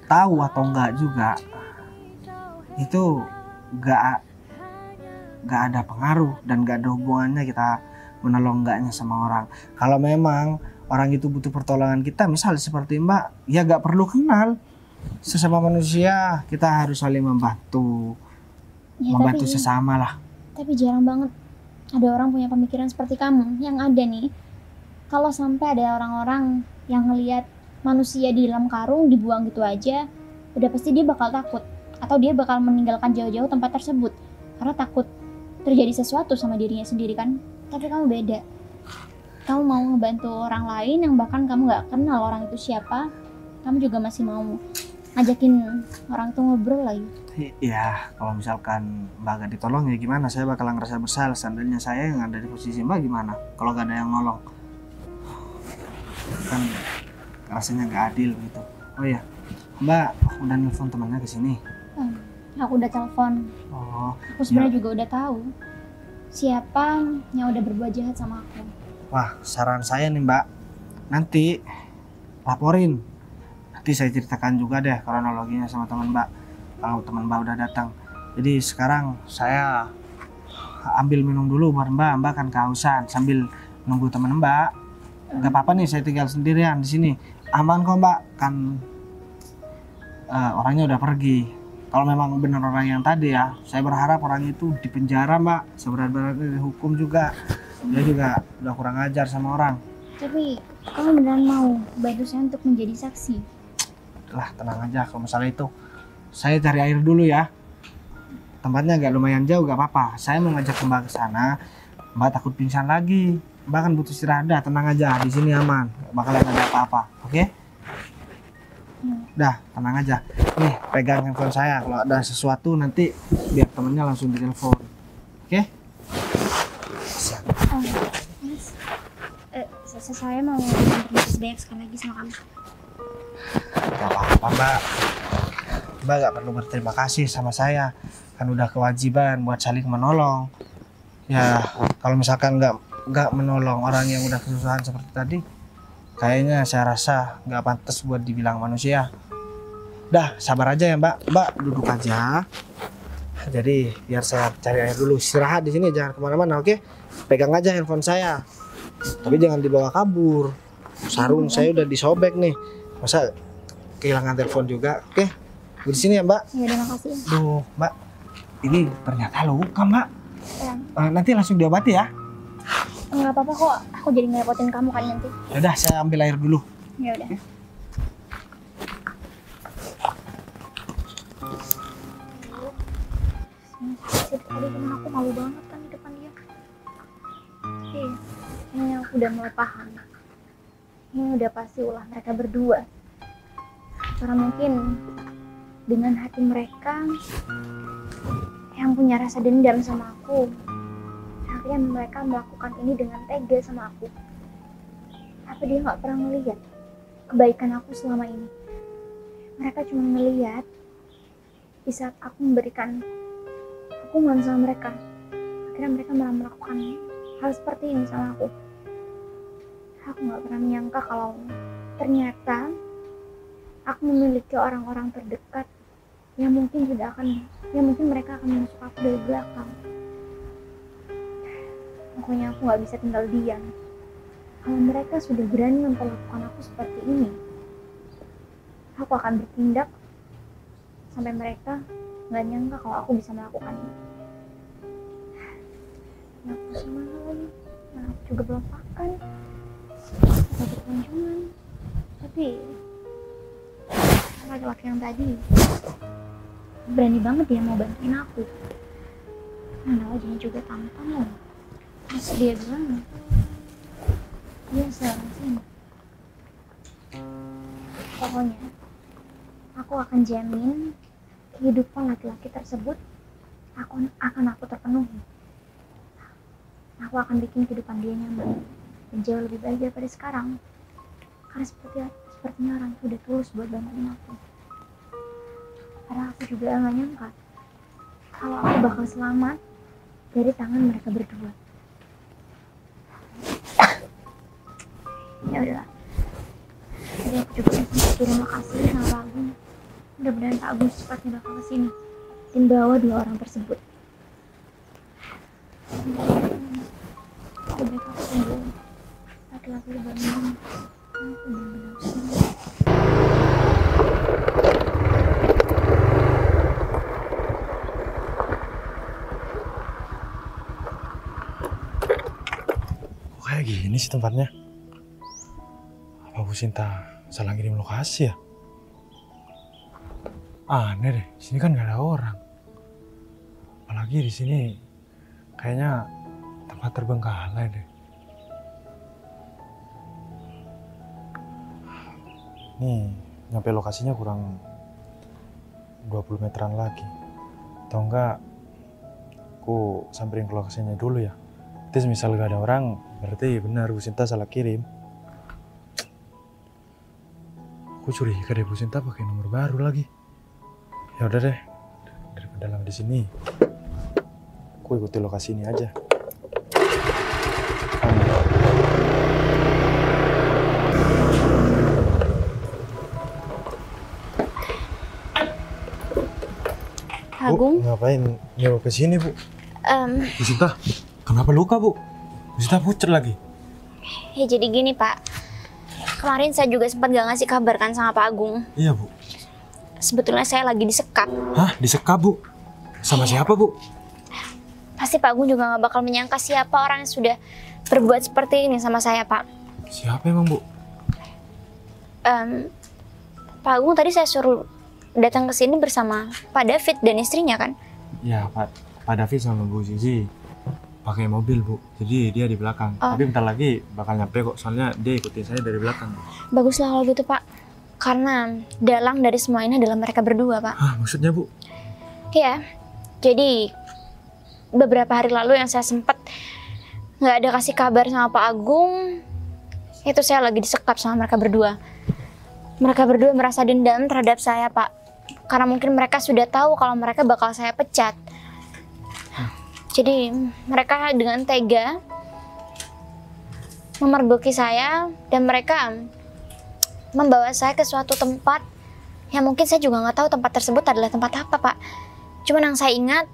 tahu atau enggak juga, itu enggak ada pengaruh dan enggak ada hubungannya kita menolong enggaknya sama orang. Kalau memang orang itu butuh pertolongan kita, misal seperti Mbak, ya enggak perlu kenal. Sesama manusia kita harus saling membantu, Ya, membantu tapi sesama lah. jarang banget ada orang punya pemikiran seperti kamu. Yang ada nih, kalau sampai ada orang-orang yang ngelihat manusia di dalam karung dibuang gitu aja, udah pasti dia bakal takut atau dia bakal meninggalkan jauh-jauh tempat tersebut karena takut terjadi sesuatu sama dirinya sendiri kan. Tapi kamu beda, kamu mau ngebantu orang lain yang bahkan kamu nggak kenal orang itu siapa, kamu juga masih mau ngajakin orang itu ngobrol lagi. Ya, kalau misalkan Mbak gak ditolong ya gimana? Saya bakal ngerasa bersalah. Seandainya saya yang ada di posisi Mbak gimana? Kalau gak ada yang nolong, kan rasanya gak adil gitu. Oh ya, Mbak udah nelfon temannya ke sini. Aku udah telepon, Oh, aku sebenarnya juga udah tahu siapa yang udah berbuat jahat sama aku. wah saran saya nih Mbak, nanti laporin. Nanti saya ceritakan juga deh kronologinya sama teman Mbak. Kalau teman Mbak udah datang. Jadi sekarang saya ambil minum dulu buat Mbak. Mbak kan kehausan sambil nunggu teman Mbak. Gak apa-apa nih, saya tinggal sendirian di sini. Aman kok Mbak, kan orangnya udah pergi. Kalau memang benar orang yang tadi ya, saya berharap orang itu dipenjara Mbak, seberat-beratnya dihukum juga. Dia juga udah kurang ajar sama orang. Tapi kamu beneran mau bantu saya untuk menjadi saksi? Lah tenang aja, kalau masalah itu saya cari air dulu ya. Tempatnya agak lumayan jauh, gak apa-apa. Saya mau ngajak Mbak ke sana. Mbak takut pingsan lagi. Mbak kan butuh istirahat. Dah, tenang aja, di sini aman, gak bakalan ada apa-apa. Oke? Dah, tenang aja. Nih, pegang handphone saya. Kalau ada sesuatu nanti biar temennya langsung ditelepon. Oke? Siap. Mas, saya mau terima kasih banyak sekali lagi sama kamu. Gak apa-apa Mbak. Mbak gak perlu berterima kasih sama saya. Kan udah kewajiban buat saling menolong. Ya, kalau misalkan nggak menolong orang yang udah kesusahan seperti tadi, kayaknya saya rasa nggak pantas buat dibilang manusia. Dah, sabar aja ya Mbak. Mbak duduk aja. Jadi biar saya cari air dulu. Istirahat di sini, jangan kemana-mana, oke? Pegang aja handphone saya. Tapi jangan dibawa kabur. Sarung saya udah disobek nih. Masa kehilangan telepon juga, oke? Di sini ya Mbak. Ya, terima kasih. Duh, Mbak. Ini ternyata luka Mbak. Ya. Nanti langsung diobati ya. Enggak apa-apa kok. Aku jadi ngerepotin kamu kan nanti. Yaudah, saya ambil air dulu. Ya udah. Tadi temen aku malu banget kan di depan dia. Ini aku udah mulai paham. Ini udah pasti ulah mereka berdua. Karena mungkin dengan hati mereka yang punya rasa dendam sama aku, akhirnya mereka melakukan ini dengan tega sama aku. Tapi dia nggak pernah melihat kebaikan aku selama ini. Mereka cuma melihat di saat aku memberikan hukuman sama mereka, akhirnya mereka malah melakukan hal seperti ini sama aku. Aku nggak pernah menyangka kalau ternyata aku memiliki orang-orang terdekat yang mungkin mereka akan menusuk aku dari belakang. Pokoknya aku nggak bisa tinggal diam. Kalau mereka sudah berani memperlakukan aku seperti ini, aku akan bertindak sampai mereka nggak nyangka kalau aku bisa melakukannya. Ya aku semana lagi, aku juga belum makan, dapat kunjungan, tapi laki-laki yang tadi berani banget dia mau bantuin aku. Mana wajahnya juga tampan loh. Terus dia bilang dia selalu. Pokoknya aku akan jamin kehidupan laki-laki tersebut akan aku terpenuhi. Aku akan bikin kehidupan dia nyaman dan jauh lebih baik daripada sekarang. Karena sepertinya orang itu udah tulus buat bantuin aku. Karena aku juga gak nyangka kalau aku bakal selamat dari tangan mereka berdua. Ya udahlah. Jadi aku juga terima kasih sama Pak Agung. Mudah-mudahan Pak Agung secepatnya bakal kesini dan bawa dua orang tersebut. Lebih baik aku tunggu laki-laki bangun. Aku benar-benar senang. Kok kayak gini sih tempatnya? Apa Bu Sinta salah ngirim lokasi ya? Aneh deh, sini kan nggak ada orang. Apalagi di sini kayaknya tempat terbengkalai deh. Nih, nyampe lokasinya kurang 20 meteran lagi. Atau enggak, aku samperin ke lokasinya dulu ya. Terus misal gak ada orang, berarti benar Bu Sinta salah kirim. Aku curiga deh Bu Sinta pakai nomor baru lagi. Ya udah deh, daripada lama di sini, aku ikuti lokasi ini aja. Agung. Ngapain nyuruh ke sini, Bu? Bu Sinta, kenapa luka, Bu? Bu Sinta pucat lagi. Ya jadi gini Pak, kemarin saya juga sempat gak ngasih kabar kan sama Pak Agung. Iya, Bu. Sebetulnya saya lagi disekap. Hah, disekap, Bu? Sama siapa, Bu? Pasti Pak Agung juga gak bakal menyangka siapa orang yang sudah berbuat seperti ini sama saya Pak. Siapa emang, Bu? Pak Agung tadi saya suruh datang ke sini bersama Pak David dan istrinya kan? Ya, Pak David sama Bu Zizi pakai mobil, Bu. Jadi dia di belakang. Oh. Tapi bentar lagi bakal nyampe kok. Soalnya dia ikutin saya dari belakang. Baguslah kalau gitu Pak. Karena dalang dari semua ini adalah mereka berdua Pak. Hah, maksudnya, Bu? Iya. Jadi beberapa hari lalu yang saya sempat nggak ada kasih kabar sama Pak Agung, itu saya lagi disekap sama mereka berdua. Mereka berdua merasa dendam terhadap saya Pak, karena mungkin mereka sudah tahu kalau mereka bakal saya pecat. Jadi mereka dengan tega memergoki saya dan mereka membawa saya ke suatu tempat yang mungkin saya juga nggak tahu tempat tersebut adalah tempat apa Pak. Cuman yang saya ingat,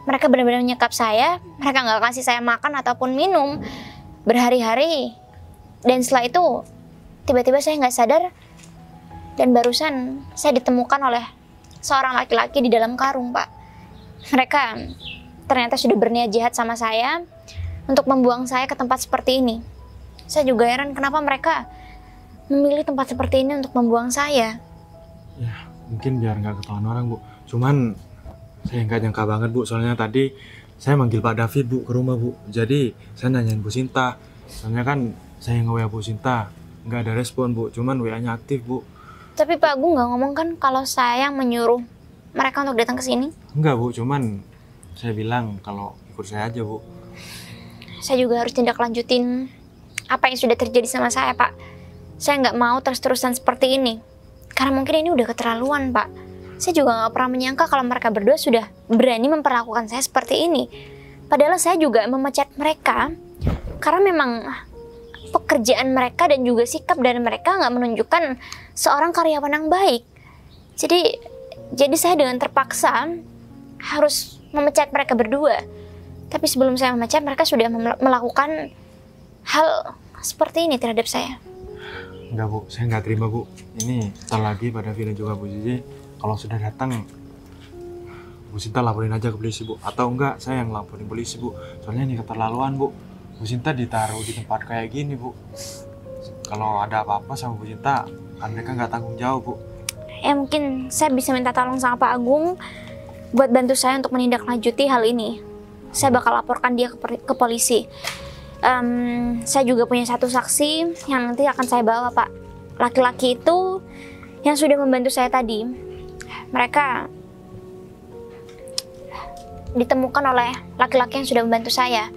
mereka benar-benar menyekap saya, mereka nggak kasih saya makan ataupun minum berhari-hari. Dan setelah itu, tiba-tiba saya nggak sadar, dan barusan saya ditemukan oleh seorang laki-laki di dalam karung, Pak. Mereka ternyata sudah berniat jahat sama saya untuk membuang saya ke tempat seperti ini. Saya juga heran kenapa mereka memilih tempat seperti ini untuk membuang saya. Ya, mungkin biar nggak ketahuan orang, Bu. Cuman saya nggak nyangka banget, Bu. Soalnya tadi saya manggil Pak David, Bu, ke rumah, Bu. Jadi saya nanyain Bu Sinta. Soalnya kan saya nge-WA Bu Sinta, nggak ada respon, Bu. Cuman WA-nya aktif, Bu. Tapi Pak Agung nggak ngomong kan kalau saya yang menyuruh mereka untuk datang ke sini? Enggak, Bu. Cuman saya bilang kalau ikut saya aja, Bu. Saya juga harus tindak lanjutin apa yang sudah terjadi sama saya, Pak. Saya nggak mau terus-terusan seperti ini. Karena mungkin ini udah keterlaluan, Pak. Saya juga nggak pernah menyangka kalau mereka berdua sudah berani memperlakukan saya seperti ini. Padahal saya juga memecat mereka karena memang pekerjaan mereka dan juga sikap dari mereka nggak menunjukkan seorang karyawan yang baik. Jadi saya dengan terpaksa harus memecat mereka berdua. Tapi sebelum saya memecat, mereka sudah melakukan hal seperti ini terhadap saya. Enggak, Bu. Saya nggak terima, Bu. Ini sebentar lagi pada Vina juga Bu Zizi. Kalau sudah datang, Bu Sinta laporin aja ke polisi, Bu. Atau enggak, saya yang laporin polisi, Bu. Soalnya ini keterlaluan, Bu. Bu Sinta ditaruh di tempat kayak gini, Bu. Kalau ada apa-apa sama Bu Sinta, kan mereka nggak tanggung jawab, Bu. Ya mungkin saya bisa minta tolong sama Pak Agung buat bantu saya untuk menindaklanjuti hal ini. Saya bakal laporkan dia ke polisi. Saya juga punya satu saksi yang nanti akan saya bawa, Pak. Laki-laki itu yang sudah membantu saya tadi. Mereka ditemukan oleh laki-laki yang sudah membantu saya.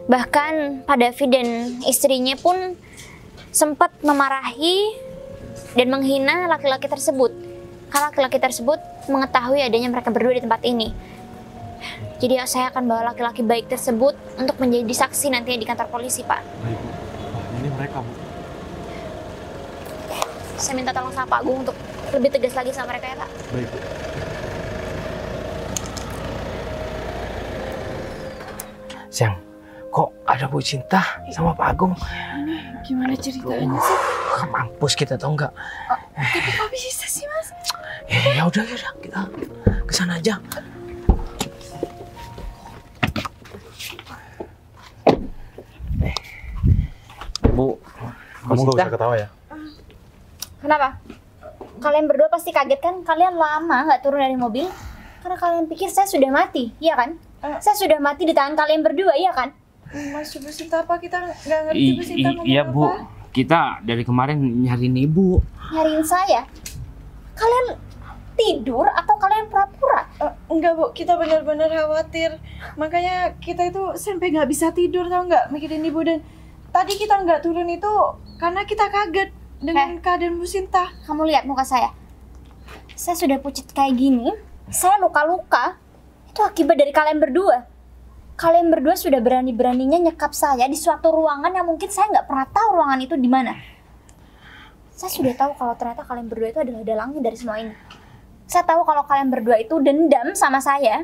Bahkan Pak David dan istrinya pun sempat memarahi dan menghina laki-laki tersebut. Karena laki-laki tersebut mengetahui adanya mereka berdua di tempat ini. Jadi saya akan bawa laki-laki baik tersebut untuk menjadi saksi nantinya di kantor polisi, Pak. Baik, Bu. Wah, ini mereka, Bu. Saya minta tolong sama Pak Agung untuk lebih tegas lagi sama mereka ya, Pak. Baik, Bu. Siang, kok ada Bu Sinta sama Pak Agung? Gimana ceritanya sih? Mampus kita tau nggak? Tapi kok bisa sih, Mas? Ya udah kita kesana aja. Bu, Kamu nggak usah ketawa ya? Kenapa? Kalian berdua pasti kaget kan? Kalian lama nggak turun dari mobil? Karena kalian pikir saya sudah mati, iya kan? Saya sudah mati di tangan kalian berdua, iya kan? Mas Bu Sinta apa? Kita nggak ngerti Bu Sinta ngomong Iya, Bu. apa. Kita dari kemarin nyariin Ibu. Nyariin saya? Kalian tidur atau kalian pura-pura? Enggak, Bu, kita benar-benar khawatir. Makanya kita itu sampai nggak bisa tidur, tau nggak, mikirin Ibu. Dan tadi kita nggak turun itu karena kita kaget dengan keadaan Bu Sinta. Kamu lihat muka saya. Saya sudah pucat kayak gini. Saya luka-luka. Itu akibat dari kalian berdua. Kalian berdua sudah berani-beraninya nyekap saya di suatu ruangan yang mungkin saya nggak pernah tahu ruangan itu di mana. Saya sudah tahu kalau ternyata kalian berdua itu adalah dalangnya dari semua ini. Saya tahu kalau kalian berdua itu dendam sama saya.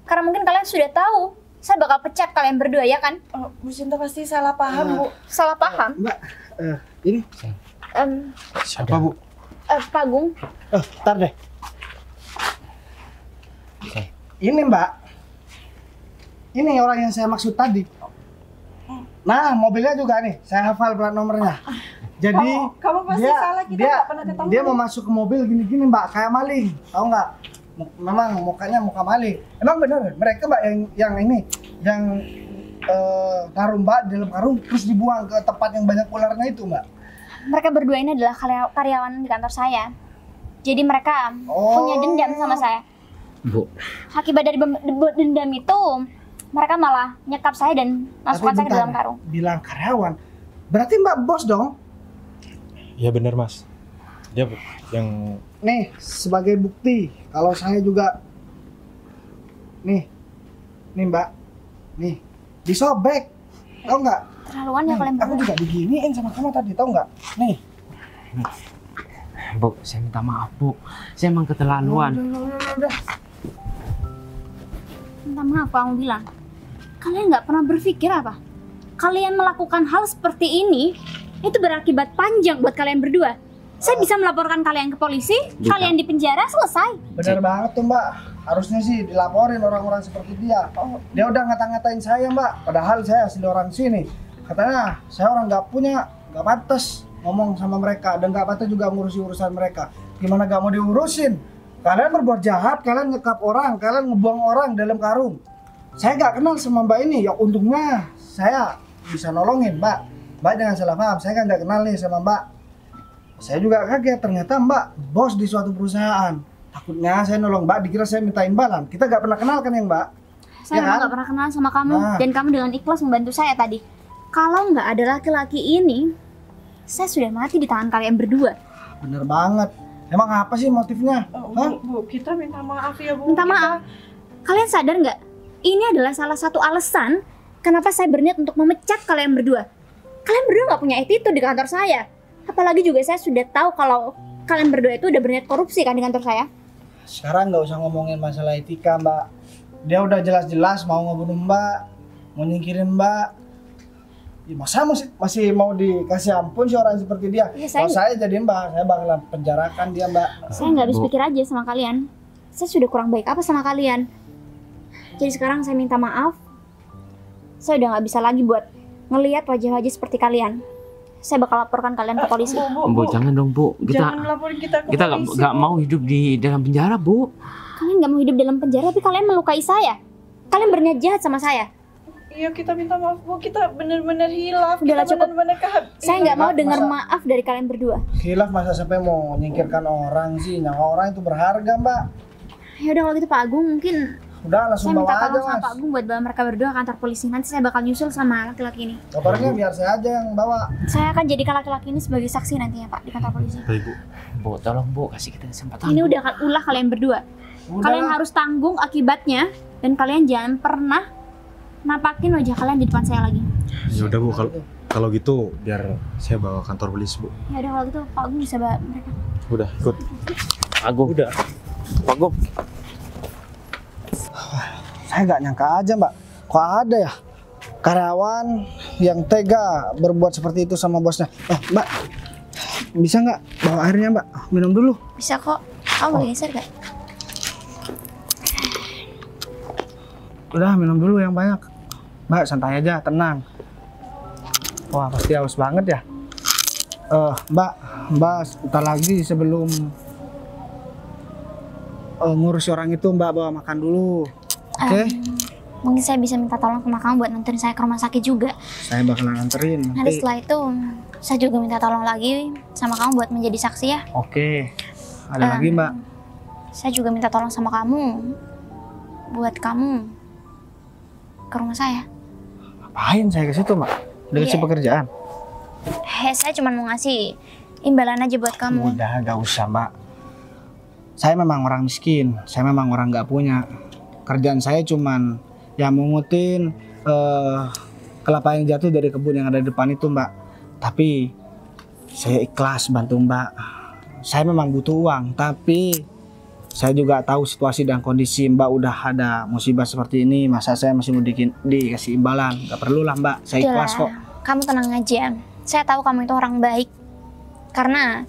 Karena mungkin kalian sudah tahu saya bakal pecat kalian berdua, ya kan? Bu Sinta pasti salah paham, Bu. Salah paham? Mbak, ini siapa Bu? Pak Agung. Ntar deh. Ini Mbak. Ini orang yang saya maksud tadi. Nah, mobilnya juga nih, saya hafal plat nomornya. Jadi Kamu pasti salah, kita nggak pernah ketemu. dia mau masuk ke mobil gini-gini Mbak, kayak maling, tahu nggak? Memang mukanya muka maling. Emang bener mereka Mbak yang ini, yang taruh Mbak di dalam karung terus dibuang ke tempat yang banyak ularnya itu Mbak? Mereka berdua ini adalah karyawan di kantor saya. Jadi mereka punya dendam sama saya. Bu, Akibat dari dendam itu, mereka malah nyekap saya dan masukkan saya ke dalam karung. Bilang karyawan, berarti Mbak bos dong? Iya bener Mas. Dia yang Nih, sebagai bukti kalau saya juga nih Mbak, nih disobek, tau nggak? Terlaluan ya kalian Aku berdua. juga diginiin sama kamu tadi, tau nggak? Nih. Bu, saya minta maaf Bu. Saya emang keterlaluan. Udah. Minta maaf kamu bilang. Kalian nggak pernah berpikir apa? Kalian melakukan hal seperti ini, itu berakibat panjang buat kalian berdua. Saya bisa melaporkan kalian ke polisi, kalian di penjara, selesai. Bener banget tuh Mbak. Harusnya sih dilaporin orang-orang seperti dia. Dia udah ngata-ngatain saya Mbak. Padahal saya asli orang sini. Katanya saya orang nggak punya, nggak pantas ngomong sama mereka dan nggak pantas juga ngurusi urusan mereka. Gimana nggak mau diurusin? Kalian berbuat jahat, kalian ngekap orang, kalian ngebuang orang dalam karung. Saya nggak kenal sama Mbak ini. Ya untungnya saya bisa nolongin Mbak. Mbak jangan salah paham. Saya kan nggak kenal nih sama Mbak. Saya juga kaget, ternyata Mbak bos di suatu perusahaan. Takutnya saya nolong Mbak, dikira saya minta imbalan. Kita gak pernah kenal kan ya Mbak? Saya Ya memang kan? nggak pernah kenal sama kamu, Nah. dan kamu dengan ikhlas membantu saya tadi. Kalau nggak ada laki-laki ini, saya sudah mati di tangan kalian berdua. Bener banget. Emang apa sih motifnya? Hah? Bu, kita minta maaf ya Bu. Minta maaf. Kalian sadar nggak? Ini adalah salah satu alasan kenapa saya berniat untuk memecat kalian berdua. Kalian berdua nggak punya attitude di kantor saya. Apalagi juga saya sudah tahu kalau kalian berdua itu udah berniat korupsi kan di kantor saya. Sekarang nggak usah ngomongin masalah etika Mbak. Dia udah jelas-jelas mau ngebunuh Mbak, mau nyingkirin Mbak. Ya, masa masih mau dikasih ampun sih orang seperti dia? Ya, saya- Kalau saya jadi Mbak, saya bakalan penjarakan dia Mbak. Saya nggak habis Bu. pikir aja sama kalian. Saya sudah kurang baik apa sama kalian. Jadi sekarang saya minta maaf. Saya udah nggak bisa lagi buat ngelihat wajah-wajah seperti kalian. Saya bakal laporkan kalian ke polisi. Bu, jangan dong Bu. Jangan laporin kita ke Kita polisi. nggak mau hidup di dalam penjara Bu. Kalian nggak mau hidup dalam penjara, tapi kalian melukai saya. Kalian berniat jahat sama saya. Iya, kita minta maaf Bu. Kita benar-benar hilaf. Udahlah, Kita cukup. benar-benar Saya nggak mau Masa- dengar maaf dari kalian berdua. Khilaf masa sampai mau nyingkirkan orang sih? Nyawa orang itu berharga Mbak. Ya udah kalau gitu Pak Agung, mungkin Udah langsung saya minta bawa aja tolong sama Mas. Pak Agung buat bawa mereka berdua ke kantor polisi. Nanti saya bakal nyusul sama laki-laki ini. Kabarnya biar saya aja yang bawa. Saya akan jadikan laki-laki ini sebagai saksi nantinya Pak di kantor polisi. baik Bu. Bu, tolong Bu, kasih kita kesempatan. Ini Bu. udah ulah kalian berdua. Kalian Udah. harus tanggung akibatnya, dan kalian jangan pernah nampakin wajah kalian di depan saya lagi. Ya udah Bu, kalau gitu biar saya bawa kantor polisi Bu. Ya udah kalau gitu Pak Agung bisa bawa mereka. Udah ikut. Agung. Udah. Agung. Saya nggak nyangka aja Mbak, kok ada ya karyawan yang tega berbuat seperti itu sama bosnya. Mbak, bisa nggak bawa airnya Mbak? Minum dulu. Bisa kok. Kamu boleh geser gak? Udah minum dulu yang banyak. Mbak santai aja, tenang. Wah pasti haus banget ya. Mbak, sebentar lagi sebelum ngurus orang itu Mbak bawa makan dulu. Oke? Mungkin saya bisa minta tolong sama kamu buat nganterin saya ke rumah sakit juga. Saya bakalan anterin Nanti nanti. setelah itu saya juga minta tolong lagi sama kamu buat menjadi saksi ya. Oke. Ada lagi Mbak? Saya juga minta tolong sama kamu buat kamu ke rumah saya. Ngapain saya ke situ Mbak? Udah kasih Iya. pekerjaan? Saya cuma mau ngasih imbalan aja buat kamu. Udah gak usah Mbak. Saya memang orang miskin. Saya memang orang nggak punya. Kerjaan saya cuman ya mengutin kelapa yang jatuh dari kebun yang ada di depan itu Mbak. Tapi saya ikhlas bantu Mbak. Saya memang butuh uang, tapi Saya juga tahu situasi dan kondisi Mbak udah ada musibah seperti ini. Masa saya masih mau dikasih imbalan? Gak perlu lah Mbak, saya ikhlas kok. Kamu tenang aja. Saya tahu kamu itu orang baik. Karena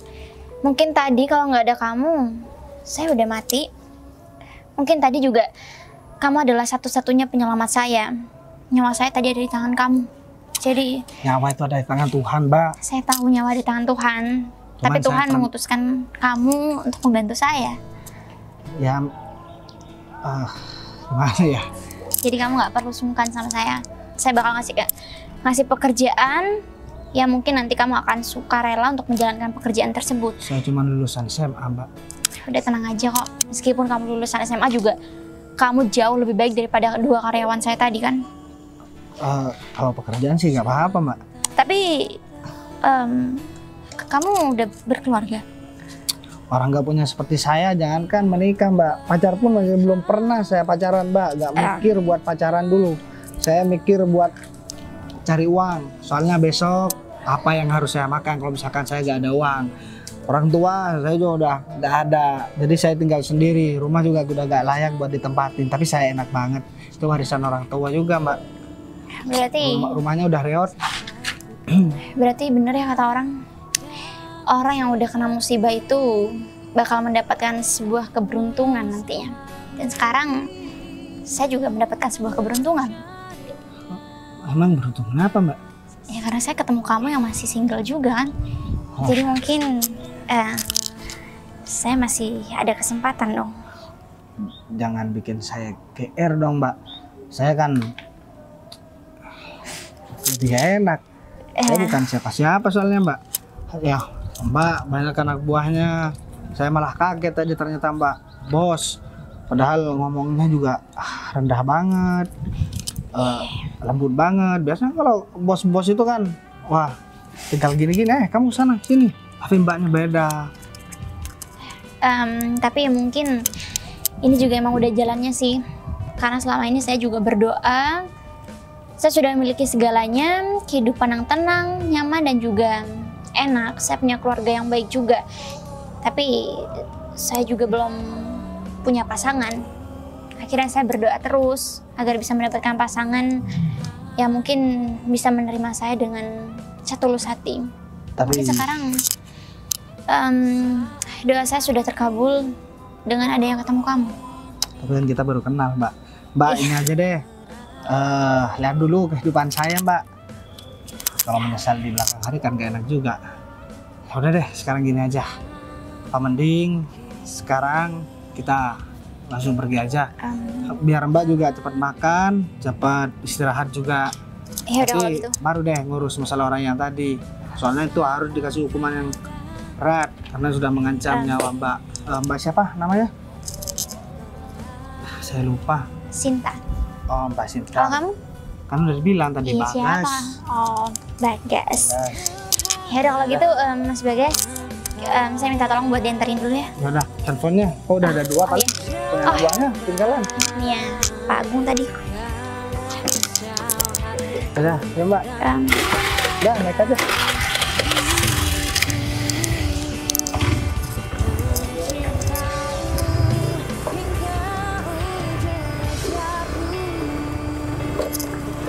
mungkin tadi kalau nggak ada kamu, saya udah mati. Mungkin tadi juga kamu adalah satu-satunya penyelamat saya. Nyawa saya tadi ada di tangan kamu. Jadi Nyawa itu ada di tangan Tuhan Mbak. saya tahu nyawa di tangan Tuhan. Tapi Cuman Tuhan saya memutuskan kamu untuk membantu saya. Ya, gimana ya? Jadi kamu nggak perlu sungkan sama saya. Saya bakal ngasih pekerjaan ya mungkin nanti kamu akan suka rela untuk menjalankan pekerjaan tersebut. Saya cuma lulusan SMA Mbak. Udah tenang aja kok. Meskipun kamu lulusan SMA juga, kamu jauh lebih baik daripada 2 karyawan saya tadi kan. Kalau pekerjaan sih nggak apa-apa Mbak. Tapi kamu udah berkeluarga? Orang nggak punya seperti saya, jangankan menikah Mbak. Pacar pun masih belum pernah saya pacaran Mbak. Nggak mikir buat pacaran dulu. Saya mikir buat cari uang. Soalnya besok apa yang harus saya makan kalau misalkan saya nggak ada uang. Orang tua saya juga udah nggak ada. Jadi saya tinggal sendiri. Rumah juga udah nggak layak buat ditempatin. Tapi saya enak banget. Itu warisan orang tua juga Mbak. Berarti Rumahnya udah reot. berarti bener ya kata orang yang udah kena musibah itu bakal mendapatkan sebuah keberuntungan nantinya. Dan sekarang saya juga mendapatkan sebuah keberuntungan. Emang beruntung kenapa Mbak? Ya karena saya ketemu kamu yang masih single juga kan. Jadi mungkin saya masih ada kesempatan dong. Jangan bikin saya GR dong Mbak. Saya kan lebih enak. Saya bukan siapa-siapa soalnya Mbak. Ya Mbak banyak anak buahnya. Saya malah kaget tadi ternyata Mbak bos. Padahal ngomongnya juga rendah banget. Lembut banget. Biasanya kalau bos-bos itu kan wah tinggal gini-gini, kamu sana sini. Tapi Mbaknya beda. Tapi mungkin ini juga emang udah jalannya sih. Karena selama ini saya juga berdoa. Saya sudah memiliki segalanya, kehidupan yang tenang, nyaman dan juga enak. Saya punya keluarga yang baik juga. Tapi saya juga belum punya pasangan. Akhirnya saya berdoa terus agar bisa mendapatkan pasangan yang mungkin bisa menerima saya dengan setulus hati. Tapi Mungkin sekarang doa saya sudah terkabul dengan adanya ketemu kamu. Tapi kan kita baru kenal Mbak. Mbak ini aja deh. Lihat dulu kehidupan saya Mbak. Kalau menyesal di belakang hari kan gak enak juga. Ya udah deh, sekarang gini aja. Apa mending sekarang kita langsung pergi aja. Biar Mbak juga cepat makan, cepat istirahat juga. Ya udah kalau Tapi gitu. baru deh ngurus masalah orang yang tadi. Soalnya itu harus dikasih hukuman yang berat karena sudah mengancam nyawa Mbak. Mbak siapa namanya? Saya lupa. Sinta. Oh Mbak Sinta. Kalau kamu? Kan udah dibilang tadi Iya Bagas. siapa? Oh, Bagas. Bagas. Ya udah kalau gitu Mas Bagas, saya minta tolong buat dianterin dulu ya. Ya udah, handphonenya. Oh udah ada 2 kali. Iya. Yang duanya tinggalan. Iya, Pak Agung tadi. Udah, ya Mbak. Em, Udah naik aja.